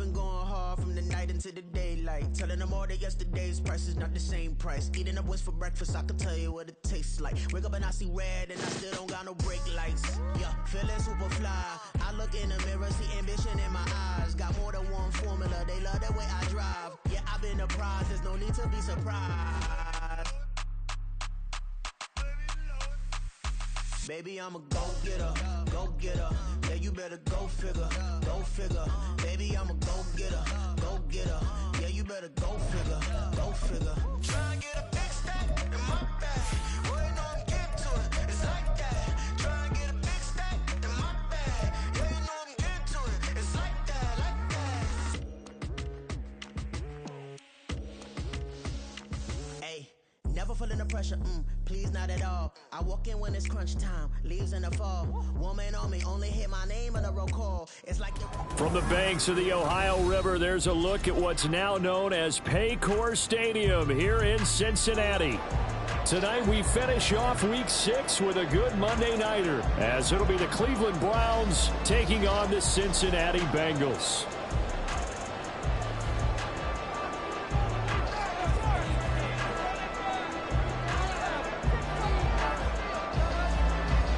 been going hard from the night into the daylight. Telling them all that yesterday's price is not the same price. Eating up wings for breakfast, I can tell you what it tastes like. Wake up and I see red and I still don't got no brake lights. Yeah, feeling super fly. I look in the mirror, see ambition in my eyes. Got more than one formula, they love the way I drive. Yeah, I've been apprised, there's no need to be surprised. Baby, I'm a go-getter, go-getter. Yeah, you better go figure, go figure. Baby, I'm a go-getter, go-getter. Yeah, you better go figure, go figure. Try and get a big stack in my bag. Waiting on I'm getting to it, it's like that. Try and get a big stack in my bag. Yeah, you know I'm getting to it, it's like that, like that. Hey, never feeling the pressure, please not at all. I walk in when it's crunch time, leaves in the fall. Woman on me, only hit my name in a roll call. It's like From the banks of the Ohio River, there's a look at what's now known as Paycor Stadium here in Cincinnati. Tonight we finish off Week 6 with a good Monday nighter, as it'll be the Cleveland Browns taking on the Cincinnati Bengals.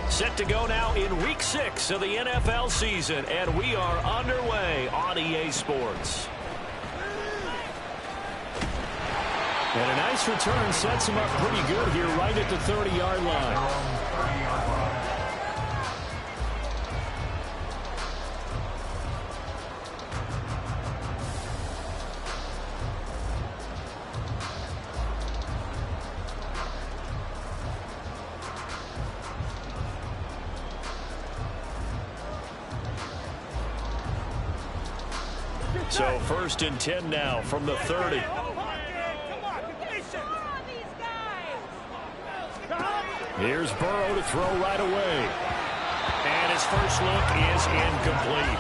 Set to go now in Week 6 of the NFL season, and we are underway on EA Sports. And a nice return sets him up pretty good here right at the 30-yard line. So 1st and 10 now from the 30. Here's Burrow to throw right away. And his first look is incomplete.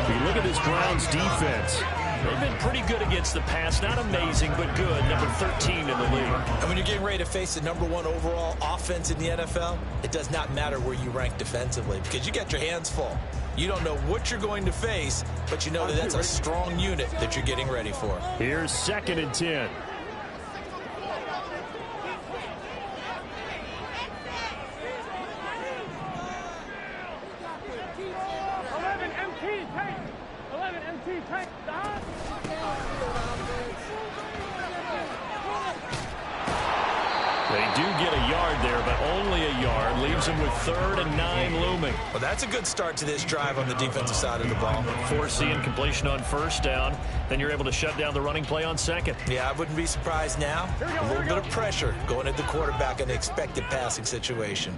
If you look at this Browns defense, they've been pretty good against the pass. Not amazing, but good. Number 13 in the league. And when you're getting ready to face the number 1 overall offense in the NFL, it does not matter where you rank defensively because you got your hands full. You don't know what you're going to face, but you know that that's a strong unit that you're getting ready for. Here's 2nd and 10. They do get a yard there, but only a yard. Leaves them with 3rd and 9 looming. Well, that's a good start to this drive on the defensive side of the ball. Forcing completion on 1st down. Then you're able to shut down the running play on 2nd. Yeah, I wouldn't be surprised now. A little bit of pressure going at the quarterback in an expected passing situation.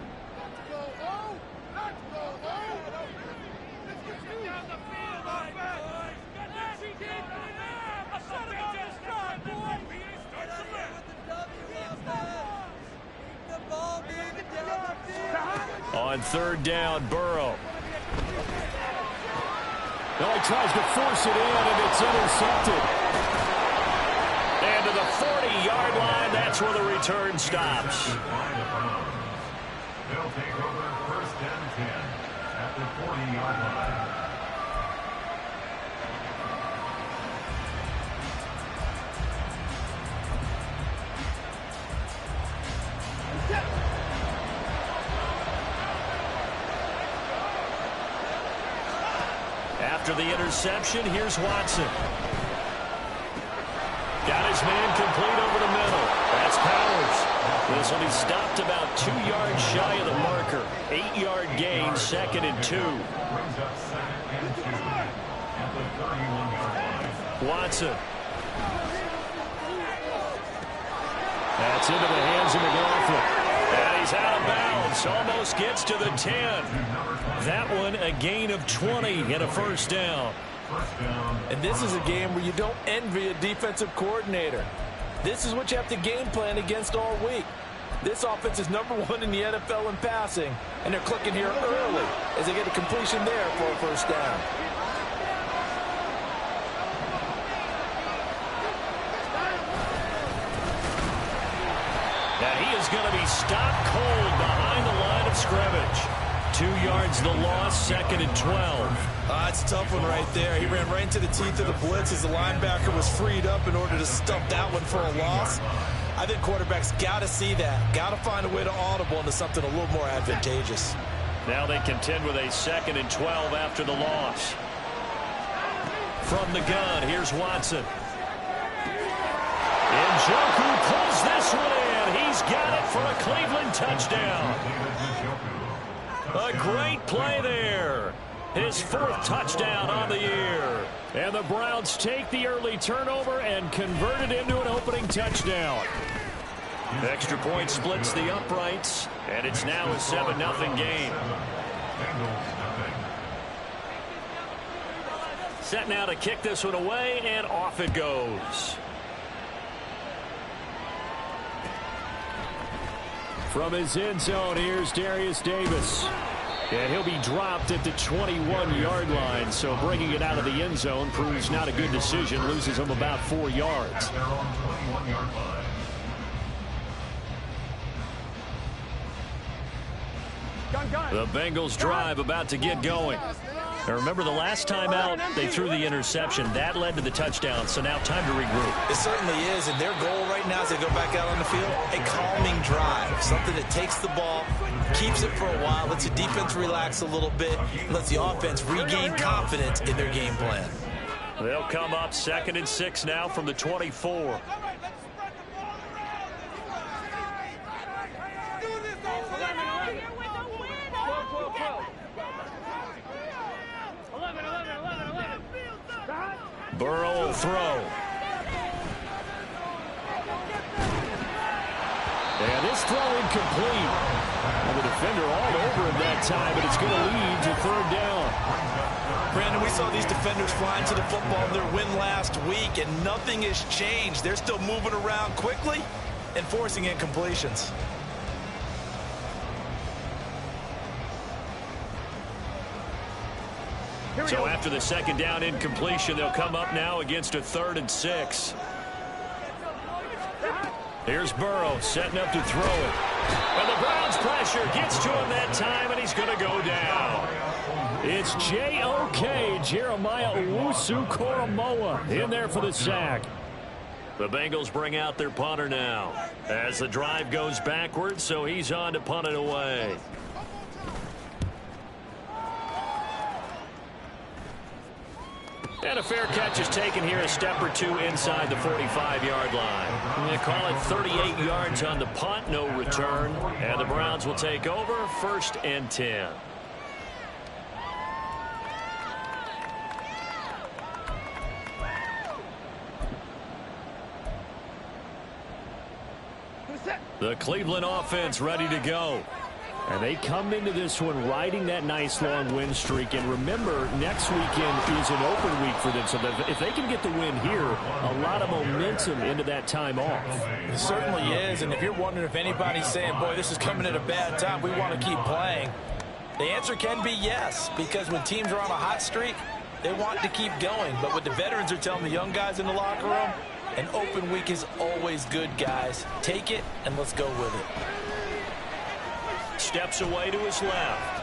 On 3rd down, Burrow. Now he tries to force it in, and it's intercepted. And to the 40-yard line, that's where the return stops. They'll take over 1st and 10 at the 40-yard line. After the interception, here's Watson. Got his man complete over the middle. That's Powers. This will be stopped about 2 yards shy of the marker. 8-yard gain, 2nd and 2. Watson. That's into the hands of McLaughlin. And he's out of bounds. Almost gets to the 10. That one a gain of 20 and a 1st down. And this is a game where you don't envy a defensive coordinator. This is what you have to game plan against all week. This offense is number 1 in the NFL in passing, and they're clicking here early as they get a completion there for a 1st down. Now he is going to be stopped cold behind the line of scrimmage. 2 yards the loss, 2nd and 12. It's a tough one right there. He ran right into the teeth of the blitz as the linebacker was freed up in order to stuff that one for a loss. I think quarterbacks got to see that. Got to find a way to audible into something a little more advantageous. Now they contend with a 2nd and 12 after the loss. From the gun, here's Watson. Njoku pulls this one in. He's got it for a Cleveland touchdown. A great play there. His 4th touchdown on the year. And the Browns take the early turnover and convert it into an opening touchdown. Extra point splits the uprights, and it's now a 7-0 game. Set now to kick this one away, and off it goes. From his end zone, here's Darius Davis. And he'll be dropped at the 21-yard line, so bringing it out of the end zone proves not a good decision. Loses him about 4 yards. The Bengals drive about to get going. Now remember, the last time out, they threw the interception. That led to the touchdown, so now time to regroup. It certainly is, and their goal right now as they go back out on the field, a calming drive. Something that takes the ball, keeps it for a while, lets the defense relax a little bit, lets the offense regain confidence in their game plan. They'll come up 2nd and 6 now from the 24. Burrow will throw. And this throw incomplete. And the defender all over him that time, but it's going to lead to 3rd down. Brandon, we saw these defenders flying to the football in their win last week, and nothing has changed. They're still moving around quickly and forcing incompletions. So after the 2nd down incompletion, they'll come up now against a 3rd and 6. Here's Burrow setting up to throw it. And the Browns pressure gets to him that time, and he's going to go down. It's J.O.K. Jeremiah Owusu-Koramoah in there for the sack. The Bengals bring out their punter now as the drive goes backwards, so he's on to punt it away. And a fair catch is taken here, a step or 2 inside the 45-yard line. They call it 38 yards on the punt, no return. And the Browns will take over, 1st and 10. The Cleveland offense ready to go. And they come into this one riding that nice long win streak. And remember, next weekend is an open week for them. So if they can get the win here, a lot of momentum into that time off. It certainly is. And if you're wondering if anybody's saying, boy, this is coming at a bad time, we want to keep playing, the answer can be yes. Because when teams are on a hot streak, they want to keep going. But what the veterans are telling the young guys in the locker room, an open week is always good, guys. Take it and let's go with it. Steps away to his left.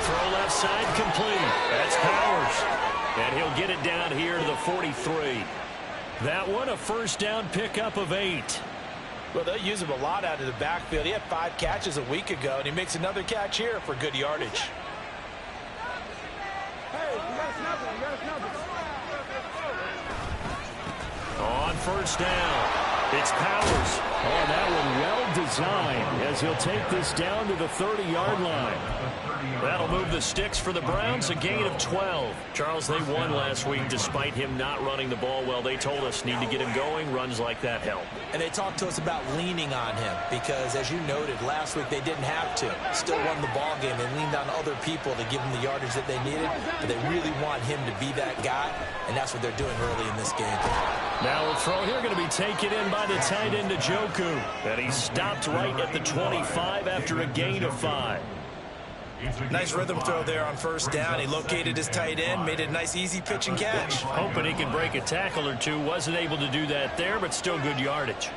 Throw left side complete. That's Powers. And he'll get it down here to the 43. That one a 1st down pickup of 8. Well, they'll use him a lot out of the backfield. He had 5 catches a week ago, and he makes another catch here for good yardage. On 1st down, it's Powers. Oh, that one well designed as he'll take this down to the 30-yard line. That'll move the sticks for the Browns, a gain of 12. Charles, they won last week despite him not running the ball well. They told us need to get him going. Runs like that help. And they talked to us about leaning on him because, as you noted, last week they didn't have to. Still won the ball game. They leaned on other people to give them the yardage that they needed, but they really want him to be that guy, and that's what they're doing early in this game. Now a throw here going to be taken in by the tight end Njoku. And he stopped right at the 25 after a gain of 5. Nice rhythm throw there on 1st down. He located his tight end, made a nice easy pitch and catch. Hoping he can break a tackle or two. Wasn't able to do that there, but still good yardage.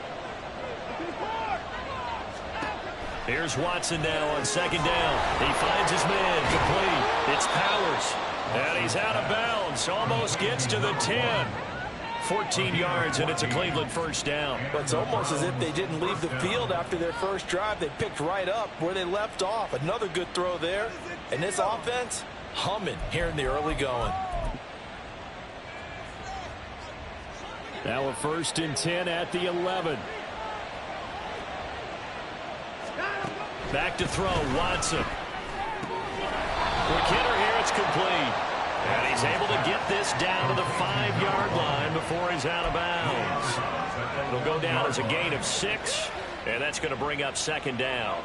Here's Watson now on second down. He finds his man, complete. It's Powers. And he's out of bounds. Almost gets to the 10. 14 yards, and it's a Cleveland first down. But it's almost as if they didn't leave the field after their first drive. They picked right up where they left off. Another good throw there. And this offense, humming here in the early going. Now a 1st and 10 at the 11. Back to throw, Watson. Quick hitter here, it's complete. And he's able to get this down to the 5-yard line before he's out of bounds. It'll go down as a gain of 6, and that's going to bring up second down.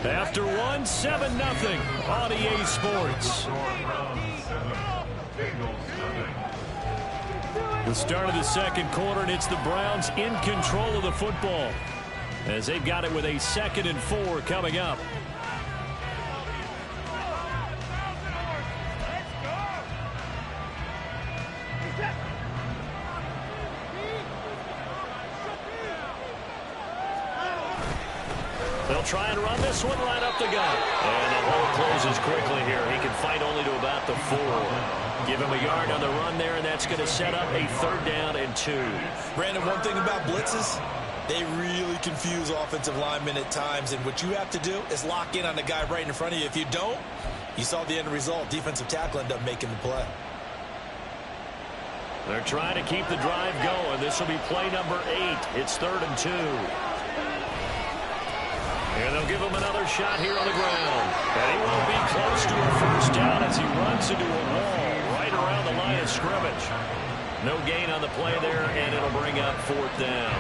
After 1, 7-0 on EA Sports. The start of the second quarter, and it's the Browns in control of the football as they've got it with a 2nd and 4 coming up. They'll try and run this one right up the gut. And the hole closes quickly here. He can fight only to about the 4. Give him a yard on the run there, and that's going to set up a 3rd down and 2. Brandon, one thing about blitzes, they really confuse offensive linemen at times. And what you have to do is lock in on the guy right in front of you. If you don't, you saw the end result. Defensive tackle ended up making the play. They're trying to keep the drive going. This will be play number 8. It's 3rd and 2. And they'll give him another shot here on the ground. And he won't be close to a 1st down as he runs into a wall right around the line of scrimmage. No gain on the play there, and it'll bring up 4th down.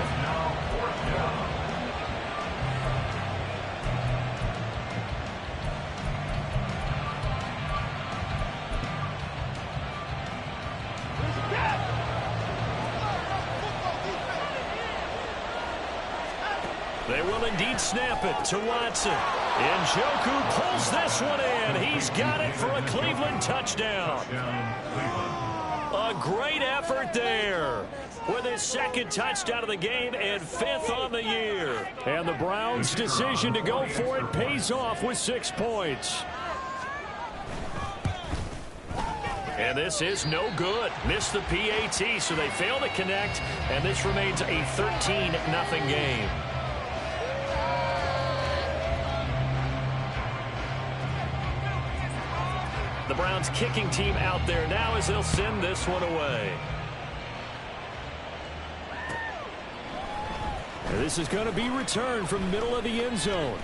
They will indeed snap it to Watson. Njoku pulls this one in. He's got it for a Cleveland touchdown. A great effort there with his 2nd touchdown of the game and 5th on the year. And the Browns' decision to go for it pays off with 6 points. And this is no good. Missed the PAT, so they fail to connect, and this remains a 13-0 game. The Browns kicking team out there now as they'll send this one away. And this is going to be returned from the middle of the end zone.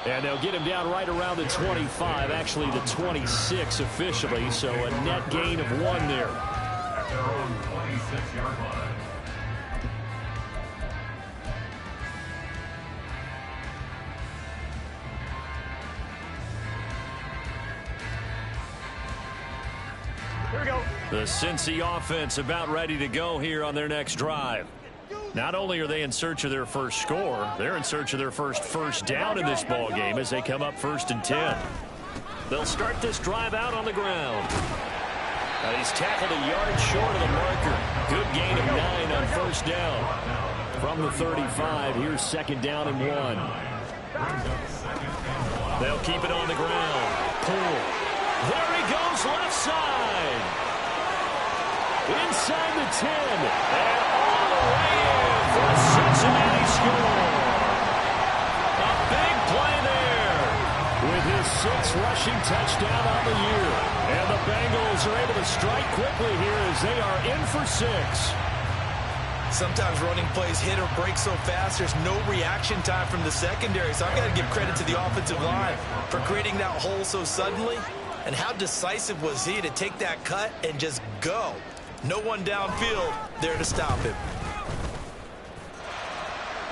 And they'll get him down right around the 25, actually the 26 officially, so a net gain of 1 there. At their own 26-yard line. The Cincy offense about ready to go here on their next drive. Not only are they in search of their first score, they're in search of their first down in this ball game as they come up 1st and 10. They'll start this drive out on the ground. And he's tackled a yard short of the marker. Good gain of 9 on 1st down. From the 35, here's 2nd down and 1. They'll keep it on the ground. Poole. There he goes left side. Inside the 10, and all the way in for a Cincinnati score. A big play there with his 6th rushing touchdown on the year. And the Bengals are able to strike quickly here as they are in for 6. Sometimes running plays hit or break so fast, there's no reaction time from the secondary. So I've got to give credit to the offensive line for creating that hole so suddenly. And how decisive was he to take that cut and just go? No one downfield there to stop him.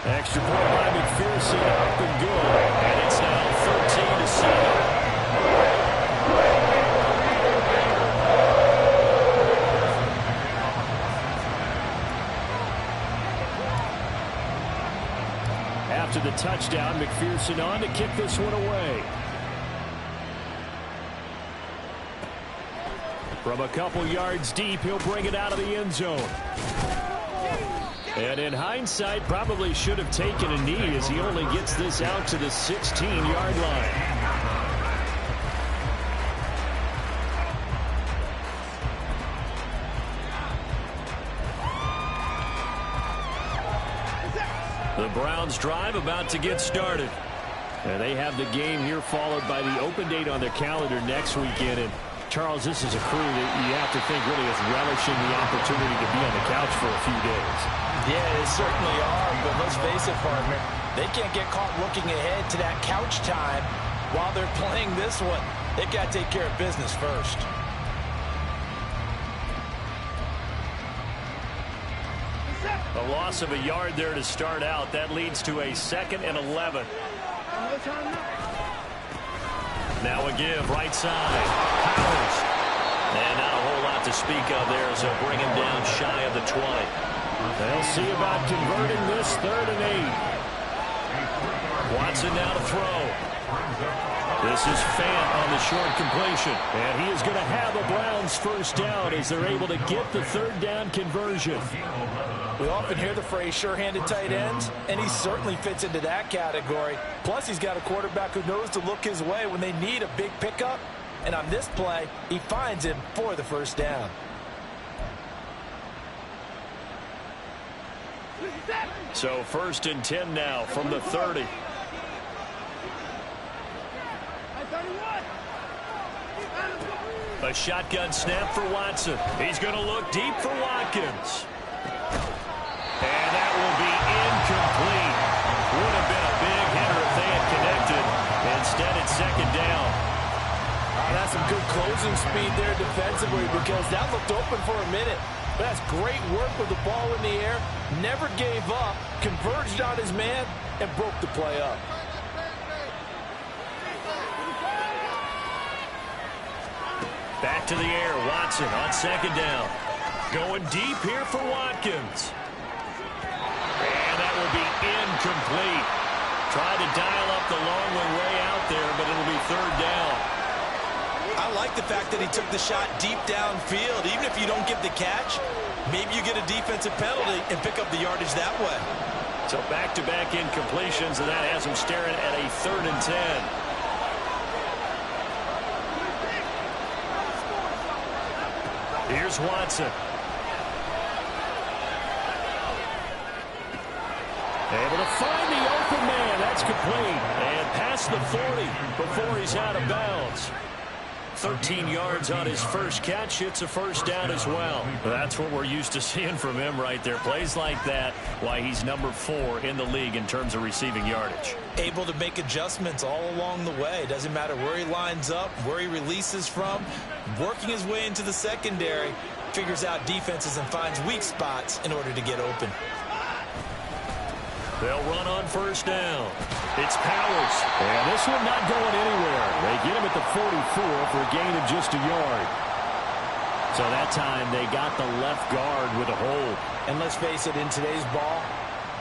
Extra point by McPherson, up and good. And it's now 13-7. after the touchdown. McPherson on to kick this one away. From a couple yards deep, he'll bring it out of the end zone. And in hindsight, probably should have taken a knee as he only gets this out to the 16-yard line. The Browns drive about to get started. And they have the game here followed by the open date on their calendar next weekend. And Charles, this is a crew that you have to think really is relishing the opportunity to be on the couch for a few days. Yeah, they certainly are, but let's face it, partner, they can't get caught looking ahead to that couch time while they're playing this one. They've got to take care of business first. A loss of a yard there to start out. That leads to a 2nd and 11. Now a give, right side. Powers. And not a whole lot to speak of there, so bring him down shy of the 20. They'll see about converting this 3rd and 8. Watson now to throw. This is Fant on the short completion. And he is going to have a Browns first down as they're able to get the 3rd down conversion. We often hear the phrase sure-handed tight ends, and he certainly fits into that category. Plus, he's got a quarterback who knows to look his way when they need a big pickup. And on this play, he finds him for the first down. So 1st and 10 now from the 30. A shotgun snap for Watson. He's going to look deep for Watkins. And that will be incomplete. Would have been a big hitter if they had connected. Instead, it's 2nd down. That's some good closing speed there defensively because that looked open for a minute. But that's great work with the ball in the air. Never gave up, converged on his man, and broke the play up. Back to the air, Watson on 2nd down. Going deep here for Watkins. And that will be incomplete. Tried to dial up the long way out there, but it'll be 3rd down. I like the fact that he took the shot deep downfield. Even if you don't get the catch, maybe you get a defensive penalty and pick up the yardage that way. So back-to-back incompletions, and that has him staring at a 3rd and 10. Here's Watson. Able to find the open man. That's complete. And past the 40 before he's out of bounds. 13 yards on his first catch. It's a first down as well. That's what we're used to seeing from him right there. Plays like that, why he's number 4 in the league in terms of receiving yardage. Able to make adjustments all along the way. Doesn't matter where he lines up, where he releases from. Working his way into the secondary. Figures out defenses and finds weak spots in order to get open. They'll run on first down. It's Powers. And this one not going anywhere. They get him at the 44 for a gain of just a yard. So that time they got the left guard with a hold. And let's face it, in today's ball,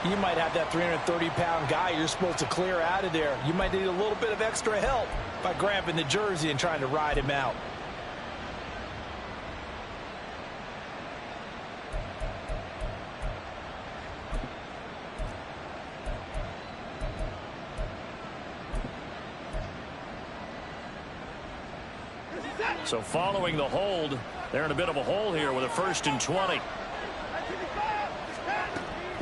you might have that 330-pound guy you're supposed to clear out of there. You might need a little bit of extra help by grabbing the jersey and trying to ride him out. So following the hold, they're in a bit of a hole here with a 1st and 20.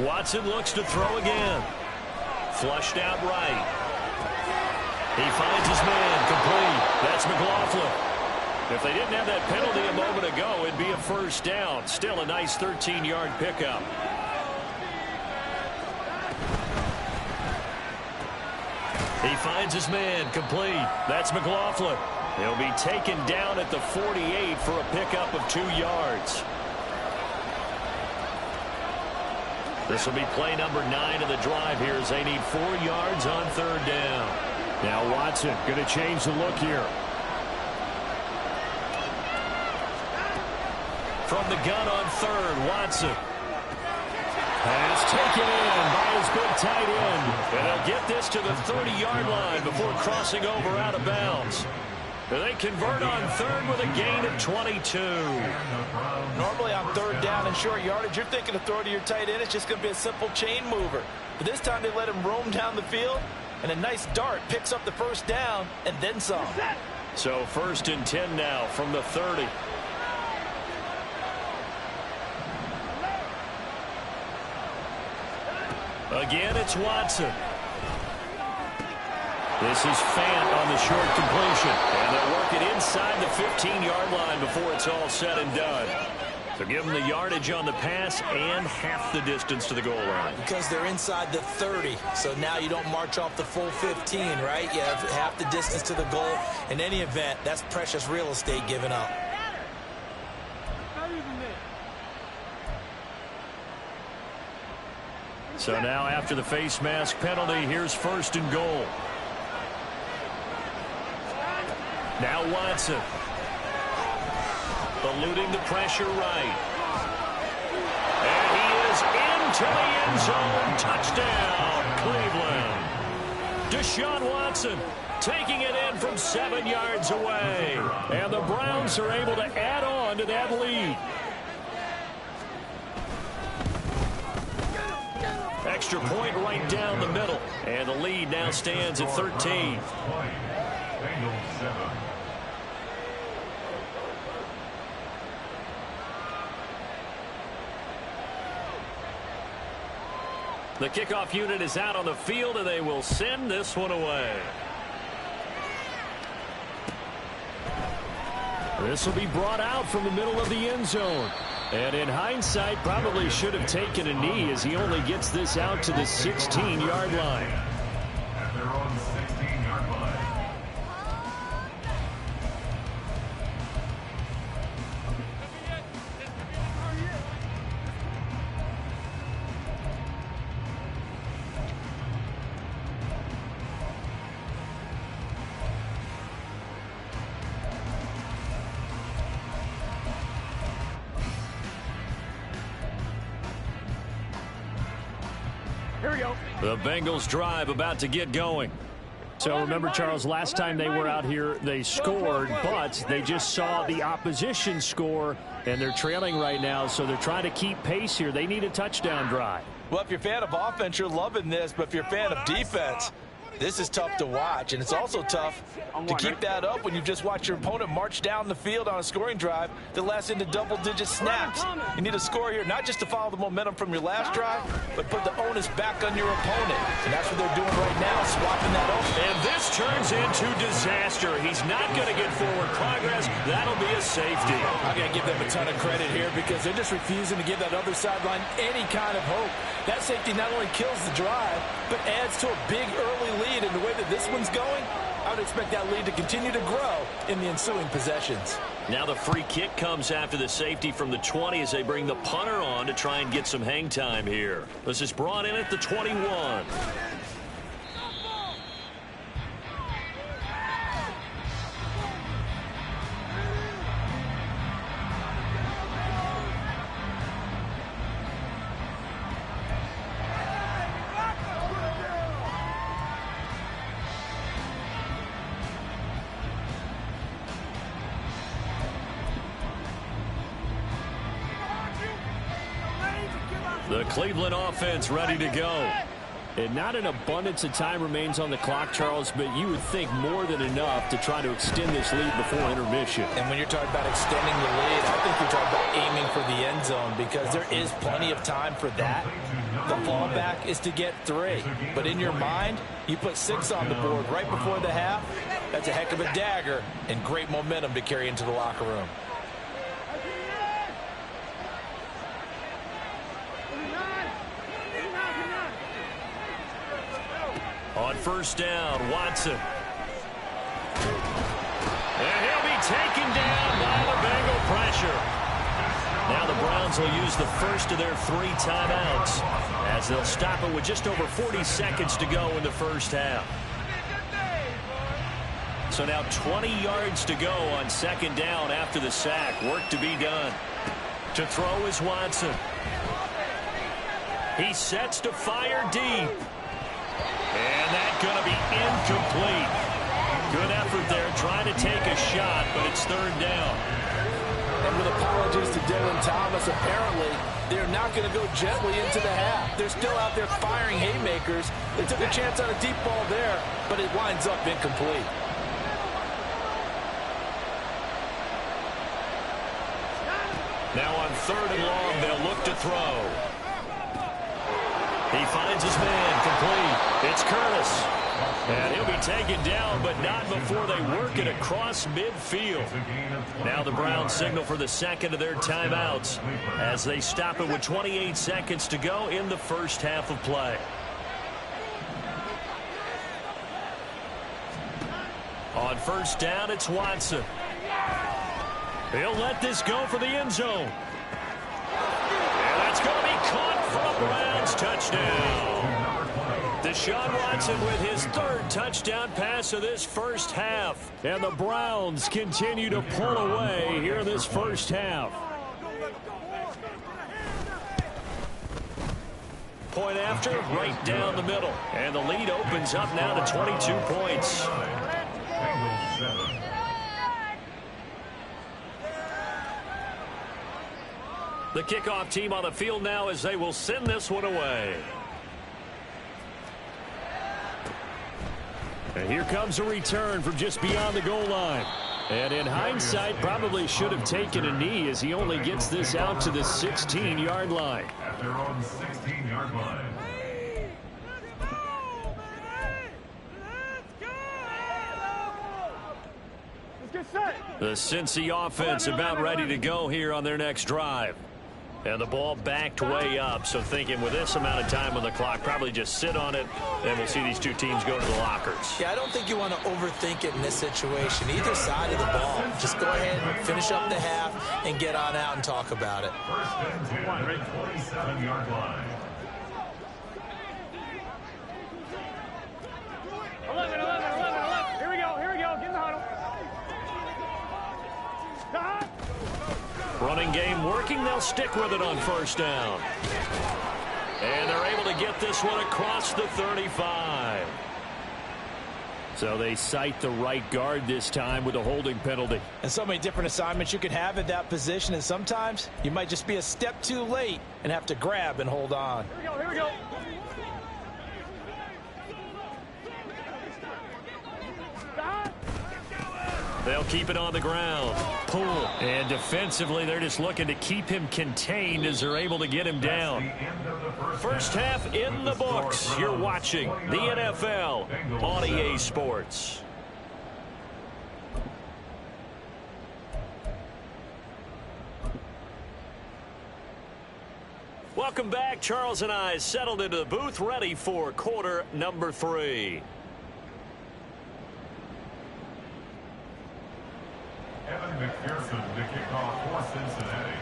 Watson looks to throw again. Flushed out right. He finds his man complete. That's McLaughlin. If they didn't have that penalty a moment ago, it'd be a first down. Still a nice 13-yard pickup. He finds his man complete. That's McLaughlin. He'll be taken down at the 48 for a pickup of 2 yards. This will be play number 9 of the drive here as they need 4 yards on 3rd down. Now Watson going to change the look here. From the gun on 3rd, Watson. And it's taken in by his big tight end. And they'll get this to the 30-yard line before crossing over out of bounds. They convert on third with a gain of 22. Normally on third down and short yardage, you're thinking of throw to your tight end. It's just going to be a simple chain mover. But this time they let him roam down the field, and a nice dart picks up the first down and then some. So 1st and 10 now from the 30. Again, it's Watson. This is Fant on the short completion. And they'll work it inside the 15-yard line before it's all said and done. So give them the yardage on the pass and half the distance to the goal line. Because they're inside the 30, so now you don't march off the full 15, right? You have half the distance to the goal. In any event, that's precious real estate given up. So now after the face mask penalty, here's 1st and goal. Now Watson. Eluding the pressure right. And he is into the end zone. Touchdown, Cleveland. Deshaun Watson taking it in from 7 yards away. And the Browns are able to add on to that lead. Extra point right down the middle. And the lead now stands at 13. The kickoff unit is out on the field, and they will send this one away. This will be brought out from the middle of the end zone. And in hindsight, probably should have taken a knee as he only gets this out to the 16-yard line. At their own 16-yard line. The Bengals drive about to get going. So remember, Charles, last time they were out here, they scored, but they just saw the opposition score, and they're trailing right now, so they're trying to keep pace here. They need a touchdown drive. Well, if you're a fan of offense, you're loving this, but if you're a fan of defense, this is tough to watch, and it's also tough to keep that up when you've just watched your opponent march down the field on a scoring drive that lasts into double-digit snaps. You need a score here, not just to follow the momentum from your last drive, but put the onus back on your opponent. And that's what they're doing right now, swapping that over. And this turns into disaster. He's not going to get forward progress. That'll be a safety. I got to give them a ton of credit here because they're just refusing to give that other sideline any kind of hope. That safety not only kills the drive, but adds to a big early lead. And the way that this one's going, I would expect that lead to continue to grow in the ensuing possessions. Now the free kick comes after the safety from the 20 as they bring the punter on to try and get some hang time here. This is brought in at the 21. The Cleveland offense ready to go. And not an abundance of time remains on the clock, Charles, but you would think more than enough to try to extend this lead before intermission. And when you're talking about extending the lead, I think you're talking about aiming for the end zone because there is plenty of time for that. The fallback is to get 3. But in your mind, you put 6 on the board right before the half. That's a heck of a dagger and great momentum to carry into the locker room. On first down, Watson. And he'll be taken down by the Bengal pressure. Now the Browns will use the first of their 3 timeouts as they'll stop it with just over 40 seconds to go in the first half. So now 20 yards to go on second down after the sack. Work to be done. To throw is Watson. He sets to fire deep. And that's going to be incomplete. Good effort there trying to take a shot, but it's third down. And with apologies to Dylan Thomas, apparently they're not going to go gently into the half. They're still out there firing haymakers. They took a chance on a deep ball there, but it winds up incomplete. Now on third and long, they'll look to throw. He finds his man, complete. It's Curtis. And he'll be taken down, but not before they work it across midfield. Now the Browns signal for the second of their timeouts as they stop it with 28 seconds to go in the first half of play. On first down, it's Watson. He'll let this go for the end zone. And that's going to be caught for a Browns touchdown. Deshaun Watson with his third touchdown pass of this first half. And the Browns continue to pull away here in this first half. Point after, right down the middle. And the lead opens up now to 22 points. The kickoff team on the field now as they will send this one away. And here comes a return from just beyond the goal line. And in hindsight, probably should have taken a knee as he only gets this out to the 16-yard line. At their own 16-yard line. The Cincy offense about ready to go here on their next drive. And the ball backed way up, so thinking with this amount of time on the clock, probably just sit on it, and we'll see these two teams go to the lockers. Yeah, I don't think you want to overthink it in this situation. Either side of the ball. Just go ahead and finish up the half and get on out and talk about it. First and 10 at the 27-yard line. 11. Here we go. Get in the huddle. Running game working. They'll stick with it on first down. And they're able to get this one across the 35. So they cite the right guard this time with a holding penalty. And so many different assignments you could have at that position, and sometimes you might just be a step too late and have to grab and hold on. Here we go. They'll keep it on the ground. Pull. And defensively, they're just looking to keep him contained as they're able to get him down. First half in the books. You're watching the NFL on EA Sports. Welcome back. Charles and I settled into the booth, ready for quarter number 3. Evan McPherson to kick off for Cincinnati.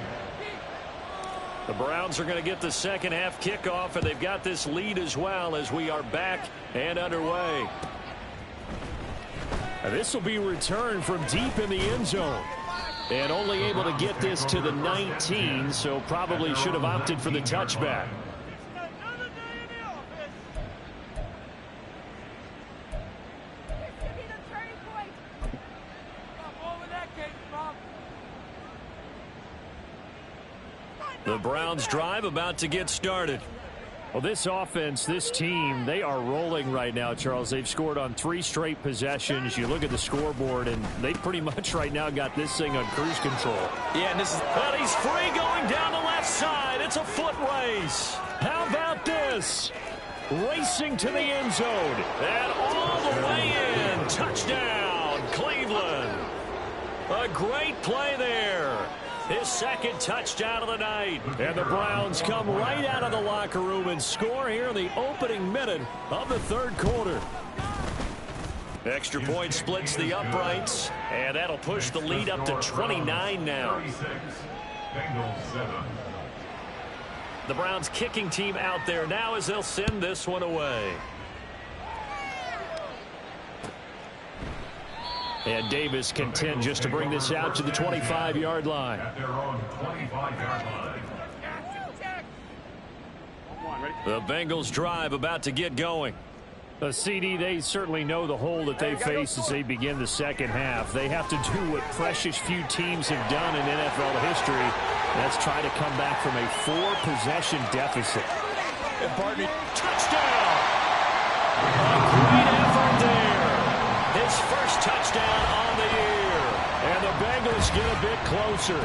The Browns are going to get the second half kickoff, and they've got this lead as well as we are back and underway. Now this will be returned from deep in the end zone. And only able to get this to the 19, so probably should have opted for the touchback. The Browns drive about to get started. Well, this offense, this team, they are rolling right now, Charles. They've scored on 3 straight possessions. You look at the scoreboard, and they pretty much right now got this thing on cruise control. Yeah, and this is... But he's free going down the left side. It's a foot race. How about this? Racing to the end zone. And all the way in. Touchdown, Cleveland. A great play there. His second touchdown of the night. And the Browns come right out of the locker room and score here in the opening minute of the third quarter. Extra point splits the uprights, and that'll push the lead up to 29 now. Bengals 7. The Browns kicking team out there now as they'll send this one away. And Davis content just to bring this out to the 25-yard line. At their own 25-yard line. Come on, ready? The Bengals drive about to get going. CD, they certainly know the hole that they face as they begin the second half. They have to do what precious few teams have done in NFL history. That's try to come back from a 4-possession deficit. And partner, touchdown! A great effort there. His first touchdown on the year. And the Bengals get a bit closer.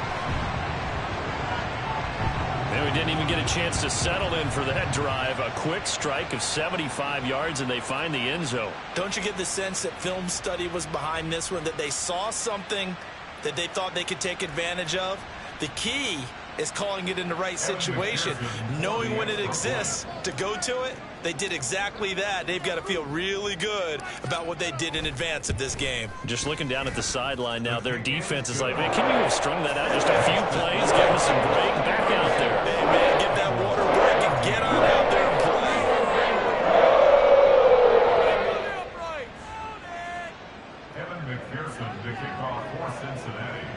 And we didn't even get a chance to settle in for that drive. A quick strike of 75 yards, and they find the end zone. Don't you get the sense that film study was behind this one, that they saw something that they thought they could take advantage of? The key is calling it in the right situation, knowing when it exists to go to it. They did exactly that. They've got to feel really good about what they did in advance of this game. Just looking down at the sideline now, their defense is like, man, can you have strung that out just a few plays, give us a break, back out there. Hey, man, get that water break and get on out there and play. Evan McPherson to kick off for Cincinnati.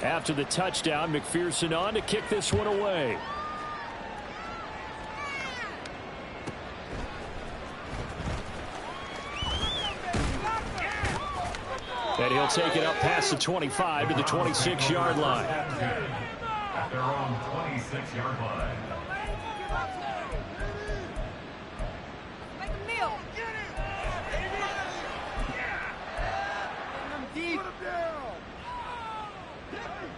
After the touchdown, McPherson on to kick this one away. And he'll take it up past the 25 to the 26-yard line. At their own 26-yard line.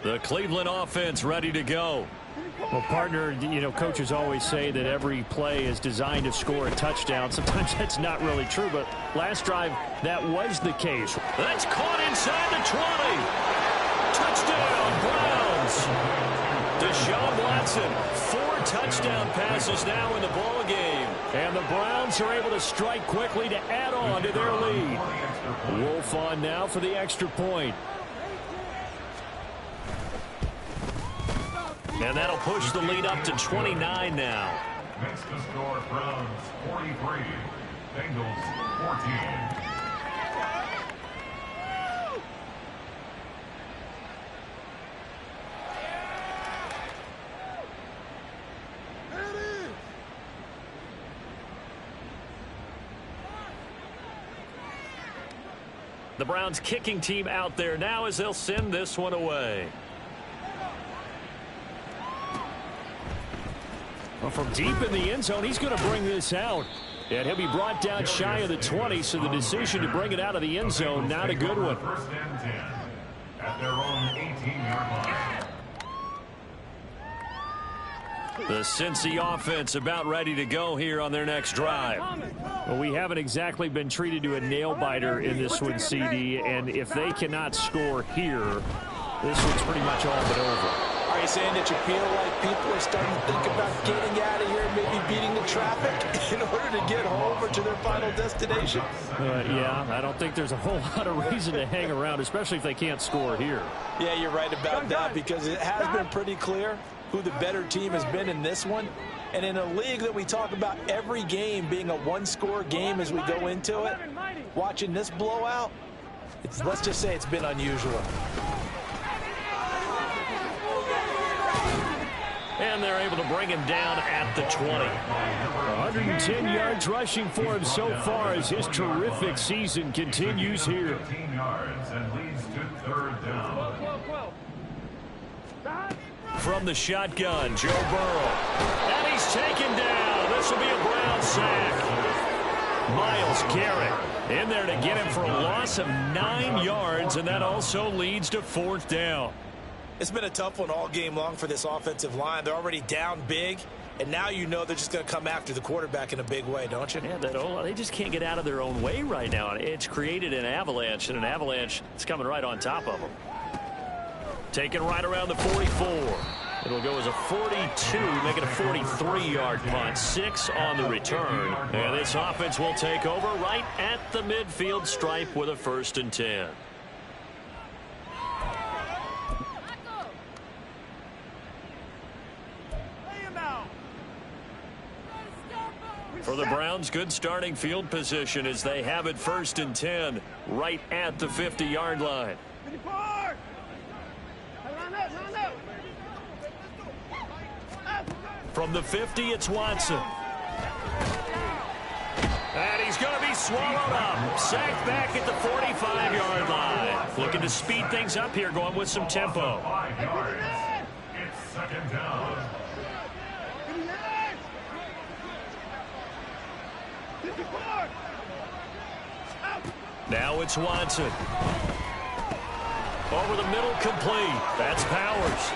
The Cleveland offense ready to go. Well, partner, you know, coaches always say that every play is designed to score a touchdown. Sometimes that's not really true, but last drive, that was the case. That's caught inside the 20. Touchdown, Browns. Deshaun Watson, 4 touchdown passes now in the ball game. And the Browns are able to strike quickly to add on to their lead. Wolf on now for the extra point. And that'll push the lead up to 29 now. Makes the score Browns 43, Bengals 14. The Browns kicking team out there now as they'll send this one away. Well, from deep in the end zone, he's going to bring this out. And he'll be brought down shy of the 20, so the decision to bring it out of the end zone, not a good one. First and 10 at their own 18-yard line. The Cincy offense about ready to go here on their next drive. Well, we haven't exactly been treated to a nail-biter in this one, CD, and if they cannot score here, this one's pretty much all but over. Are you saying that you feel like people are starting to think about getting out of here, maybe beating the traffic in order to get home or to their final destination? Yeah, I don't think there's a whole lot of reason to hang around, especially if they can't score here. Yeah, you're right about that, because it has been pretty clear who the better team has been in this one. And in a league that we talk about every game being a one-score game as we go into it, watching this blowout, let's just say it's been unusual. And they're able to bring him down at the 20. 110 yards rushing for him so far as his terrific season continues here. 15 yards and leads to third down. From the shotgun, Joe Burrow. And he's taken down. This will be a Brown sack. Myles Garrett in there to get him for a loss of 9 yards, and that also leads to fourth down. It's been a tough one all game long for this offensive line. They're already down big, and now you know they're just going to come after the quarterback in a big way, don't you? Yeah, they just can't get out of their own way right now. It's created an avalanche, and an avalanche is coming right on top of them. Taken right around the 44. It'll go as a 42, making a 43-yard punt. 6 on the return. And this offense will take over right at the midfield stripe with a 1st and 10. For the Browns, good starting field position as they have it 1st and 10 right at the 50-yard line. From the 50, it's Watson. And he's going to be swallowed up. Sacked back at the 45-yard line. Looking to speed things up here, going with some tempo. 5 yards. It's second down. Now it's Watson. Over the middle, complete. That's Powers.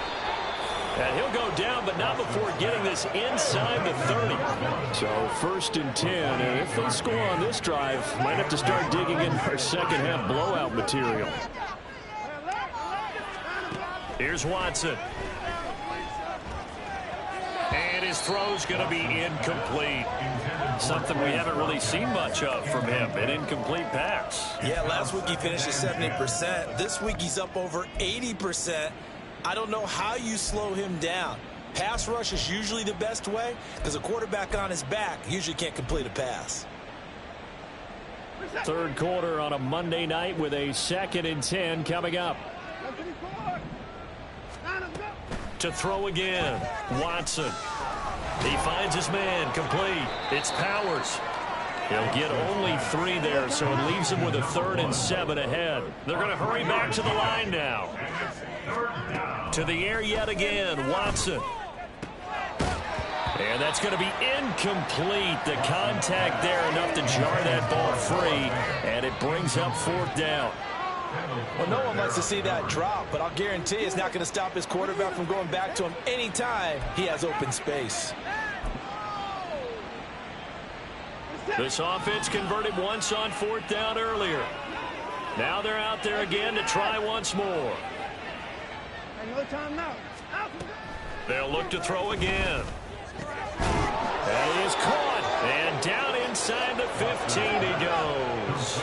And he'll go down, but not before getting this inside the 30. So 1st and 10, and if they score on this drive, might have to start digging in for second-half blowout material. Here's Watson. And his throw's going to be incomplete. Something we haven't really seen much of from him, an incomplete pass. Yeah, last week he finished at 70%. This week he's up over 80%. I don't know how you slow him down. Pass rush is usually the best way because a quarterback on his back usually can't complete a pass. Third quarter on a Monday night with a 2nd and 10 coming up. To throw again, Watson. He finds his man, complete. It's Powers. He'll get only 3 there, so it leaves him with a 3rd and 7 ahead. They're going to hurry back to the line now. To the air yet again, Watson. And that's going to be incomplete. The contact there enough to jar that ball free, and it brings up 4th down. Well, no one likes to see that drop, but I'll guarantee it's not going to stop his quarterback from going back to him anytime he has open space. This offense converted once on 4th down earlier. Now they're out there again to try once more. They'll look to throw again. And he is caught. And down inside the 15 he goes.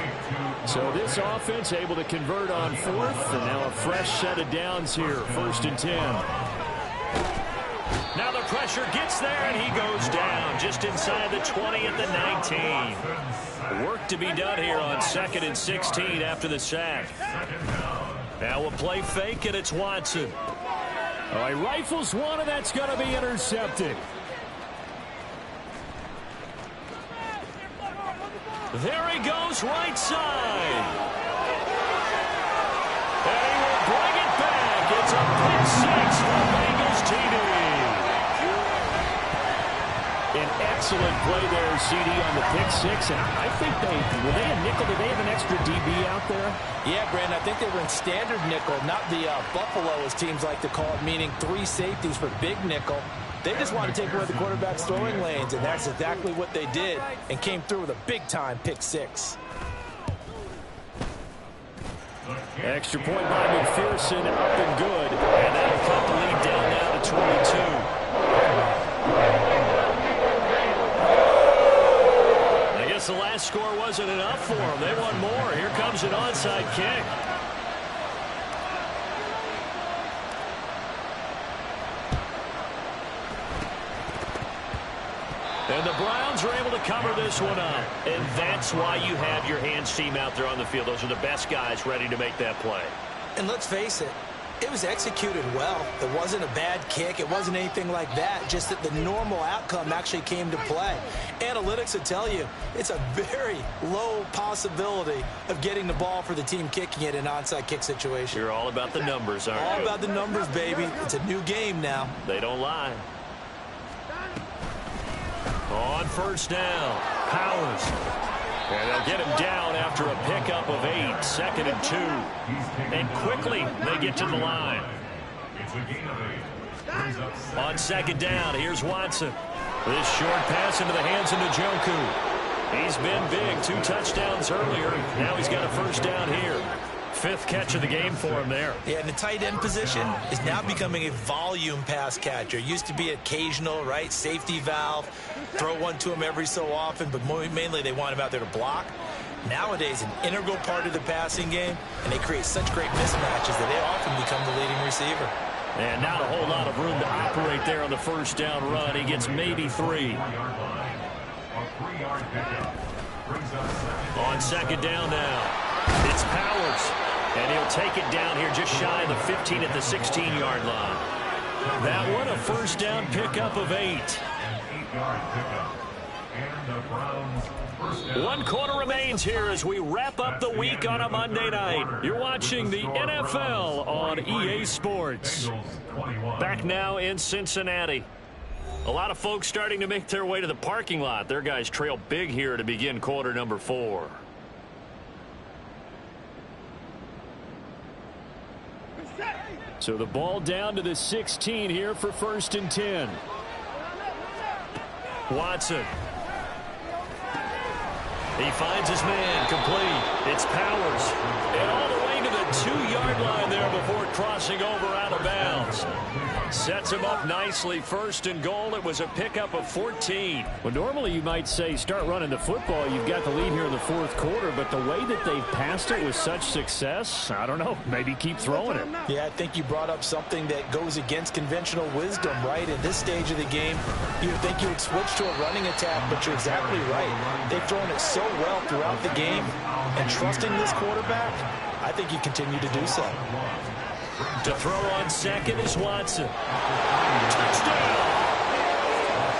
So this offense able to convert on 4th, and now a fresh set of downs here, 1st and 10. Now the pressure gets there, and he goes down just inside the 20 at the 19. Work to be done here on 2nd and 16 after the sack. Now we'll play fake, and it's Watson. Oh, he rifles one, and that's going to be intercepted. There he goes, right side. And he will bring it back. It's a pick 6 for Bengals TD. An excellent play there, CD, on the pick 6. And I think were they a nickel? Did they have an extra DB out there? Yeah, Brandon, I think they were in standard nickel, not the Buffalo, as teams like to call it, meaning 3 safeties for big nickel. They just want to take away the quarterback's throwing lanes, and that's exactly what they did, and came through with a big-time pick 6. Extra point by McPherson, up and good. And that'll cut the lead down now to 22. I guess the last score wasn't enough for them. They want more. Here comes an onside kick. And the Browns are able to cover this one up. And that's why you have your hands team out there on the field. Those are the best guys ready to make that play. And let's face it, it was executed well. It wasn't a bad kick. It wasn't anything like that. Just that the normal outcome actually came to play. Analytics will tell you it's a very low possibility of getting the ball for the team kicking it in an onside kick situation. You're all about the numbers, aren't you? All about the numbers, baby. It's a new game now. They don't lie. On 1st down, Powers. And they'll get him down after a pickup of 8, 2nd and 2. And quickly, they get to the line. On 2nd down, here's Watson. This short pass into the hands of Njoku. He's been big, 2 touchdowns earlier. Now he's got a 1st down here. 5th catch of the game for him there. Yeah, and the tight end position is now becoming a volume pass catcher. Used to be occasional, right? Safety valve. Throw one to him every so often, but mainly they want him out there to block. Nowadays, an integral part of the passing game, and they create such great mismatches that they often become the leading receiver. And not a whole lot of room to operate there on the 1st down run. He gets maybe 3. On 2nd down now. It's Powers, and he'll take it down here just shy of the 15 at the 16-yard line. That one a first down pickup of 8. 8-yard pickup. And the Browns first down. 1 quarter remains here as we wrap up the week on a Monday night. You're watching the NFL on EA Sports. Back now in Cincinnati. A lot of folks starting to make their way to the parking lot. Their guys trail big here to begin quarter number 4. So the ball down to the 16 here for 1st and 10. Watson. He finds his man, complete. It's Powers. And all the way to the 2-yard line there before crossing over out of bounds. Sets him up nicely. 1st and goal. It was a pickup of 14. Well, normally you might say start running the football. You've got the lead here in the 4th quarter, but the way that they've passed it with such success, I don't know, maybe keep throwing it. Yeah, I think you brought up something that goes against conventional wisdom, right? In this stage of the game, you would think you would switch to a running attack, but you're exactly right. They've thrown it so well throughout the game, and trusting this quarterback, I think you continue to do so. To throw on 2nd is Watson. Touchdown!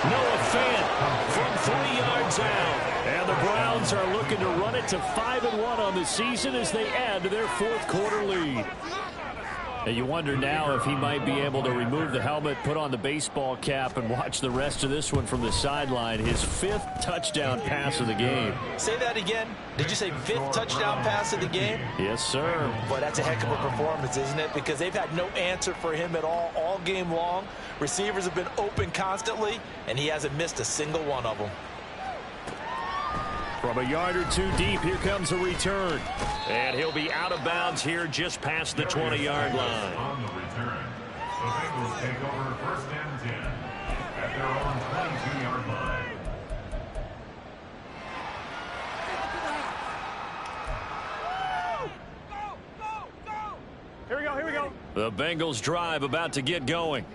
Noah Fant from 3 yards out. And the Browns are looking to run it to 5-1 on the season as they add to their 4th quarter lead. And you wonder now if he might be able to remove the helmet, put on the baseball cap, and watch the rest of this one from the sideline. His 5th touchdown pass of the game. Say that again. Did you say 5th touchdown pass of the game? Yes, sir. Boy, that's a heck of a performance, isn't it? Because they've had no answer for him at all game long. Receivers have been open constantly, and he hasn't missed a single one of them. From a yard or 2 deep, here comes a return. And he'll be out of bounds here just past the 20-yard line. On the return, the Bengals take over 1st and 10 at their own 22-yard line. Here we go, here we go. The Bengals drive about to get going.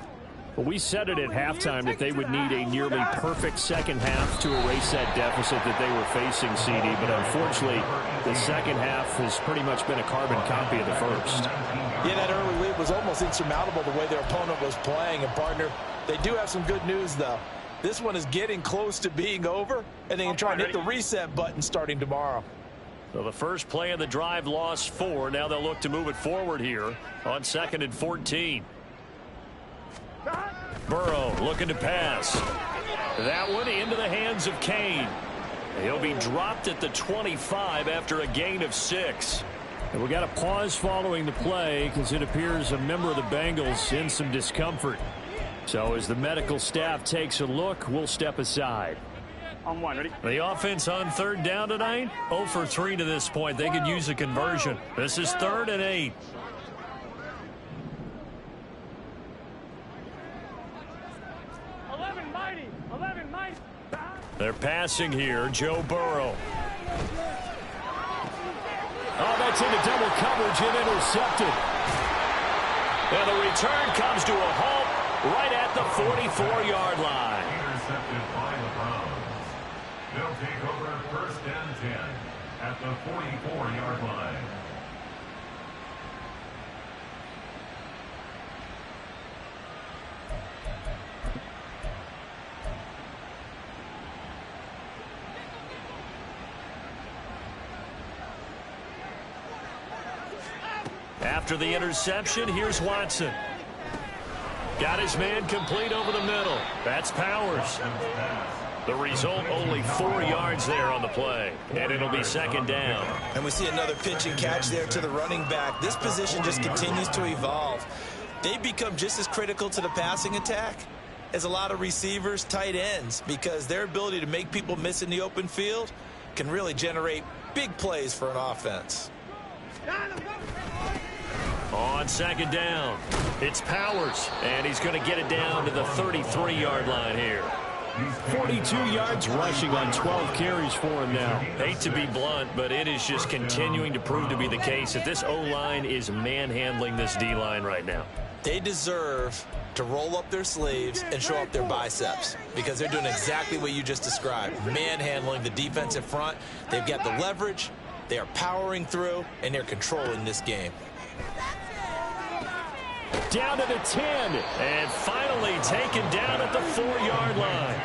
Well, we said it at halftime that they would need a nearly perfect second half to erase that deficit that they were facing, CD. But unfortunately, the second half has pretty much been a carbon copy of the first. Yeah, that early lead was almost insurmountable the way their opponent was playing. And, partner, they do have some good news, though. This one is getting close to being over, and they can try and hit the reset button starting tomorrow. So the first play of the drive lost 4. Now they'll look to move it forward here on 2nd and 14. Burrow looking to pass. That one into the hands of Kane. He'll be dropped at the 25 after a gain of 6. And we got a pause following the play because it appears a member of the Bengals in some discomfort. So as the medical staff takes a look, we'll step aside. On 1, ready? The offense on 3rd down tonight, 0 for 3 to this point. They could use a conversion. This is 3rd and 8. They're passing here. Joe Burrow. Oh, that's into double coverage and intercepted. And the return comes to a halt right at the 44-yard line. Intercepted by the Browns. They'll take over 1st and 10 at the 44-yard line. After the interception, here's Watson. Got his man complete over the middle. That's Powers. The result, only 4 yards there on the play. And it'll be 2nd down. And we see another pitch and catch there to the running back. This position just continues to evolve. They become just as critical to the passing attack as a lot of receivers, tight ends, because their ability to make people miss in the open field can really generate big plays for an offense. On 2nd down, it's Powers, and he's going to get it down to the 33-yard line here. 42 yards rushing on 12 carries for him now. Hate to be blunt, but it is just continuing to prove to be the case that this O-line is manhandling this D-line right now. They deserve to roll up their sleeves and show up their biceps because they're doing exactly what you just described, manhandling the defensive front. They've got the leverage, they are powering through, and they're controlling this game. down to the 10. And finally taken down at the 4-yard line.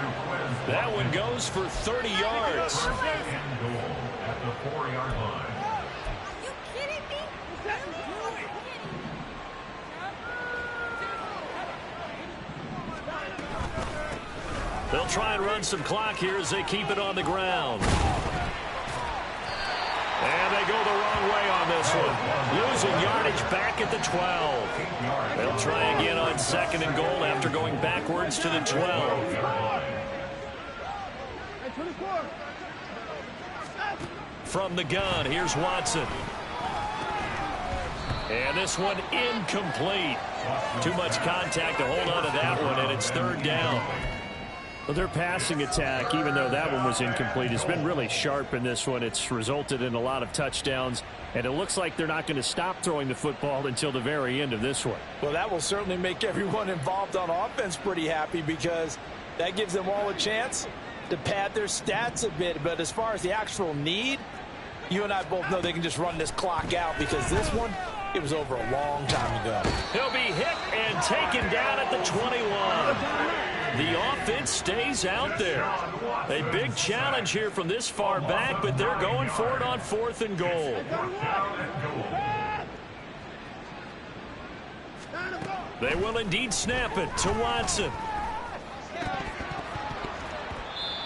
That one goes for 30 yards. And goal at the 4-yard line. Are you kidding me? They'll try and run some clock here as they keep it on the ground. And they go the wrong way on this one. Losing yardage back at the 12. They'll try again on 2nd and goal after going backwards to the 12. From the gun, here's Watson. And this one incomplete. Too much contact to hold on to that one, and it's 3rd down. Well, their passing attack, even though that one was incomplete, has been really sharp in this one. It's resulted in a lot of touchdowns, and it looks like they're not going to stop throwing the football until the very end of this one. Well, that will certainly make everyone involved on offense pretty happy because that gives them all a chance to pad their stats a bit. But as far as the actual need, you and I both know they can just run this clock out because this one, it was over a long time ago. He'll be hit and taken down at the 21. The offense stays out there. A big challenge here from this far back, but they're going for it on 4th and goal. They will indeed snap it to Watson.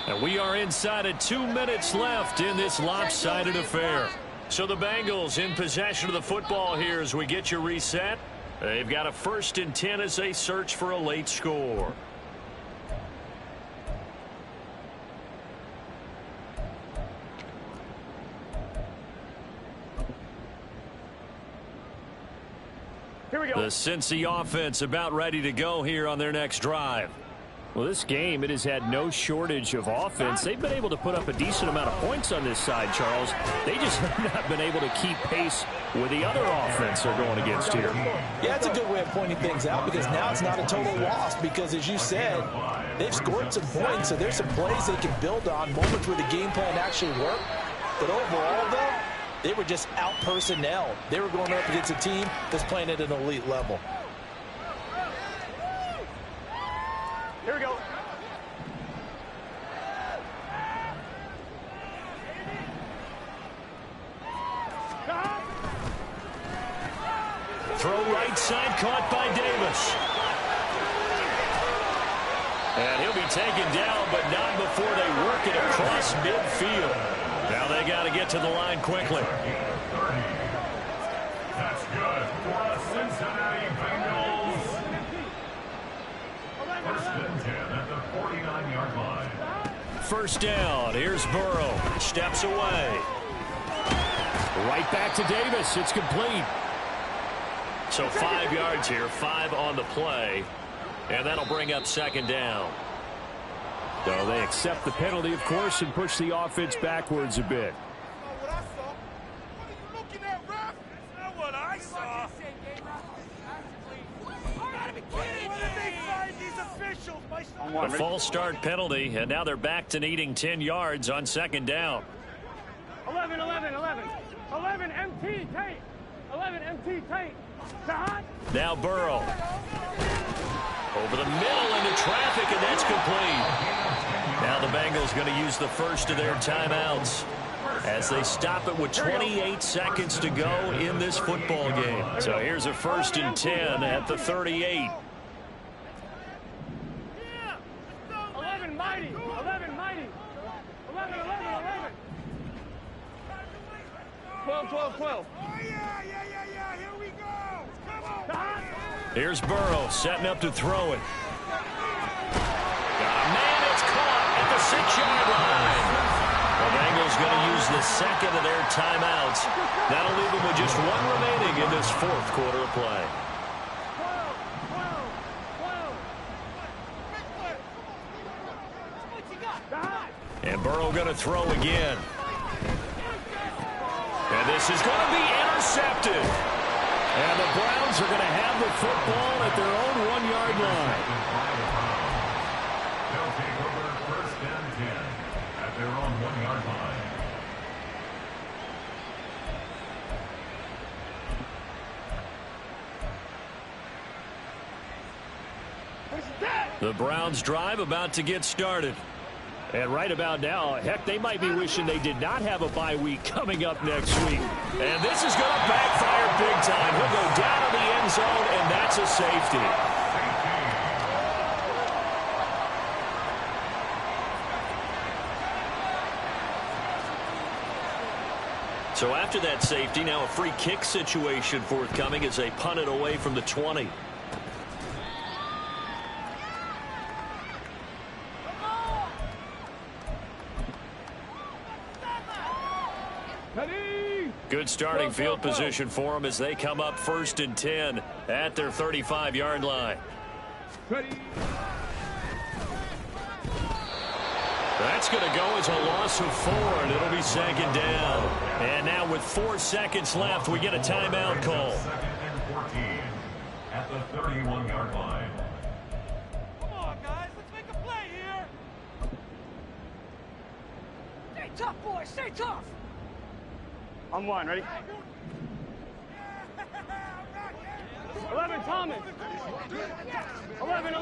And we are inside of 2 minutes left in this lopsided affair. So the Bengals in possession of the football here as we get you reset. They've got a 1st and 10 as they search for a late score. Here we go. The Cincy offense about ready to go here on their next drive. Well, this game, it has had no shortage of offense. They've been able to put up a decent amount of points on this side, Charles. They just have not been able to keep pace with the other offense they're going against here. Yeah, it's a good way of pointing things out because now it's not a total loss because, as you said, they've scored some points, so there's some plays they can build on, moments where the game plan actually worked. But overall, though, they were just out-personnel. They were going up against a team that's playing at an elite level. Here we go. Throw right side, caught by Davis. And he'll be taken down, but not before they work it across midfield. Now they got to get to the line quickly. That's good for the Cincinnati Bengals. 1st and 10 at the 49-yard line. 1st down. Here's Burrow. Steps away. Right back to Davis. It's complete. So 5 yards here, 5 on the play. And that'll bring up 2nd down. So they accept the penalty, of course, and push the offense backwards a bit. A false start penalty, and now they're back to needing 10 yards on 2nd down. 11, 11, 11. 11, MT, tight. 11, MT, tight. Now Burrow. Over the middle into traffic, and that's complete. Now the Bengals going to use the first of their timeouts as they stop it with 28 seconds to go in this football game. So here's a 1st and 10 at the 38. 11, mighty. 11, mighty. 11, 11, 11. 12, 12, 12. Oh, yeah. Here we go. Come on. Here's Burrow setting up to throw it. Man, it's caught at the 6-yard line. The Bengals going to use the 2nd of their timeouts. That'll leave them with just 1 remaining in this 4th quarter of play. 12, 12, 12. And Burrow going to throw again. And this is going to be intercepted. And the Browns are going to have the football at their own 1-yard line. They'll take over 1st and 10 at their own 1-yard line. The Browns drive about to get started. And right about now, heck, they might be wishing they did not have a bye week coming up next week. And this is going to backfire big time. He'll go down to the end zone, and that's a safety. So after that safety, now a free kick situation forthcoming as they punt it away from the 20. Good starting field position for them as they come up 1st and 10 at their 35-yard line. That's going to go as a loss of 4, and it'll be 2nd down. And now with 4 seconds left, we get a timeout call. 2nd and 14 at the 31-yard line. Come on, guys. Let's make a play here. Stay tough, boys. Stay tough. I'm 1, ready? 11, Thomas. 11.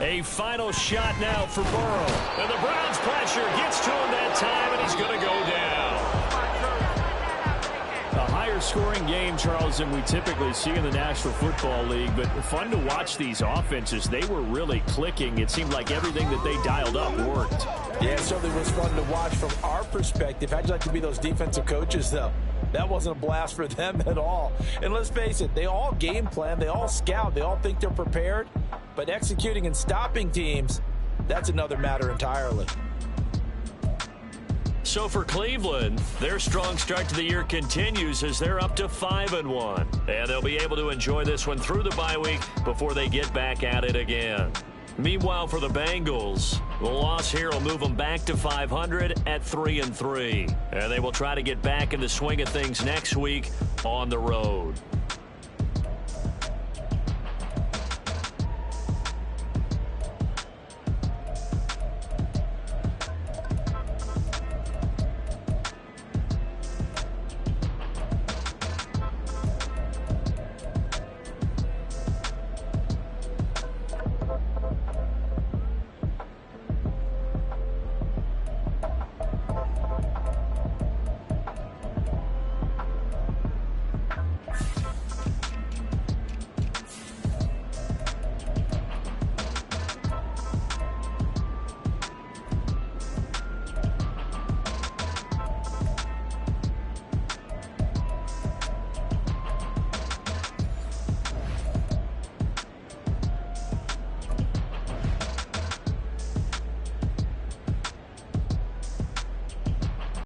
A final shot now for Burrow. And the Browns pressure gets to him that time, and he's going to go down. A higher scoring game, Charles, than we typically see in the National Football League, but fun to watch these offenses. They were really clicking. It seemed like everything that they dialed up worked. Yeah, it certainly was fun to watch from our perspective. How'd you like to be those defensive coaches, though? That wasn't a blast for them at all. And let's face it, they all game plan, they all scout, they all think they're prepared. But executing and stopping teams, that's another matter entirely. So for Cleveland, their strong start to the year continues as they're up to 5-1. And they'll be able to enjoy this one through the bye week before they get back at it again. Meanwhile, for the Bengals, the loss here will move them back to 500 at 3-3. And they will try to get back in the swing of things next week on the road.